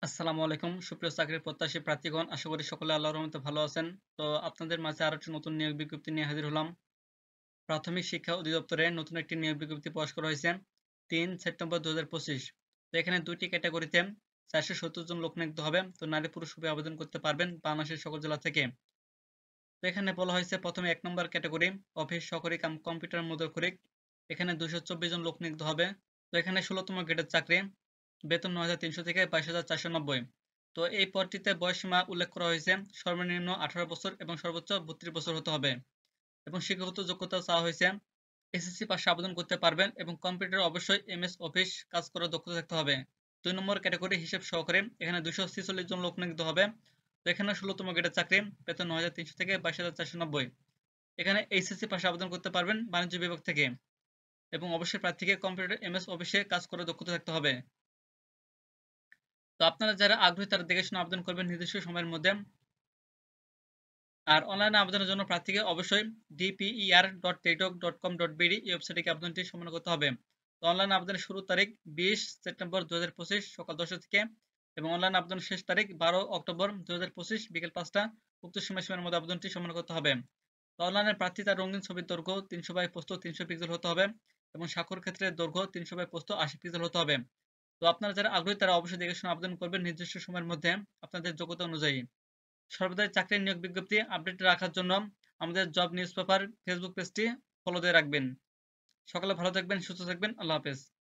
আসসালামু আলাইকুম সুপ্রিয় চাকরির প্রত্যাশী প্রার্থীগণ, আশা করি সকলে আল্লাহর রহমতে ভালো আছেন। তো আপনাদের মাঝে আরো একটি নতুন নিয়োগ বিজ্ঞপ্তি নিয়ে হাজির হলাম। প্রাথমিক শিক্ষা অধিদপ্তরে নতুন একটি নিয়োগ বিজ্ঞপ্তি প্রকাশ করা হয়েছে ৩ সেপ্টেম্বর ২০২৫। তো এখানে দুইটি ক্যাটাগরিতে ৪৭০ জন লোক নিয়োগ হবে। তো নারী পুরুষ উভয়ে আবেদন করতে পারবেন বাংলাদেশের সকল জেলা থেকে। তো এখানে বলা হয়েছে প্রথমে ১ নম্বর ক্যাটাগরি অফিস সহকারী কাম কম্পিউটার মুদ্রাক্ষরিক। এখানে ২২৪ জন লোক নিয়োগ হবে। তো এখানে ১৬তম গ্রেডের চাকরি, বেতন ৯,৩০০ থেকে ২২,৪৯০। তো এই পদটিতে বয়সসীমা উল্লেখ করা হয়েছে সর্বনিম্ন ১৮ বছর এবং সর্বোচ্চ ৩২ বছর হতে হবে। এবং শিক্ষাগত যোগ্যতা চাওয়া হয়েছে এসএসসি পাশে আবেদন করতে পারবেন এবং কম্পিউটারে অবশ্যই এমএস অফিস কাজ করার দক্ষতা থাকতে হবে। ২ নম্বর ক্যাটাগরি হিসেব সহকারী, এখানে ২৪৬ জন লোক নিয়োগ হবে। তো এখানে ১৬তম গ্রেডের চাকরি, বেতন ৯,৩০০ থেকে ২২,৪৯০। এখানে এইচএসসি পাশে আবেদন করতে পারবেন বাণিজ্য বিভাগ থেকে এবং অবশ্যই প্রার্থীকে কম্পিউটার এমএস অফিসে কাজ করার দক্ষতা থাকতে হবে। তো আপনারা যারা আগ্রহী তারা দেখে শুনে আবেদন করবেন নির্দিষ্ট সময়ের মধ্যে। আর অনলাইনে আবেদনের জন্য প্রার্থীকে অবশ্যই dper.টেটক.com.bd এই ওয়েবসাইটে গিয়ে আবেদনটি সম্পন্ন করতে হবে। তো অনলাইন আবেদনের শুরুর তারিখ ২০ সেপ্টেম্বর ২০২৫ সকাল ১০টা থেকে এবং অনলাইন আবেদনের শেষ তারিখ ১২ অক্টোবর ২০২৫ বিকেল ৫টা। উক্ত সময়সীমার মধ্যে আবেদনটি সম্পন্ন করতে হবে। তো অনলাইনে প্রার্থী তার রঙিন ছবির দৈর্ঘ্য ৩০০ বাই প্রস্থ ৩০০ পিক্সেল হতে হবে এবং স্বাক্ষর ক্ষেত্রে দৈর্ঘ্য ৩০০ বাই প্রস্থ ৮০ পিক্সেল হতে হবে। তো আপনারা যারা আগ্রহী তারা অবশ্যই দেখে শুনে আবেদন করবেন নির্দিষ্ট সময়ের মধ্যে আপনাদের যোগ্যতা অনুযায়ী। সর্বদা চাকরির নিয়োগ বিজ্ঞপ্তি আপডেট রাখার জন্য আমাদের জব নিউজ পেপার ফেসবুক পেজটি ফলো দিয়ে রাখবেন। সকালে ভালো থাকবেন, সুস্থ থাকবেন। আল্লাহ হাফেজ।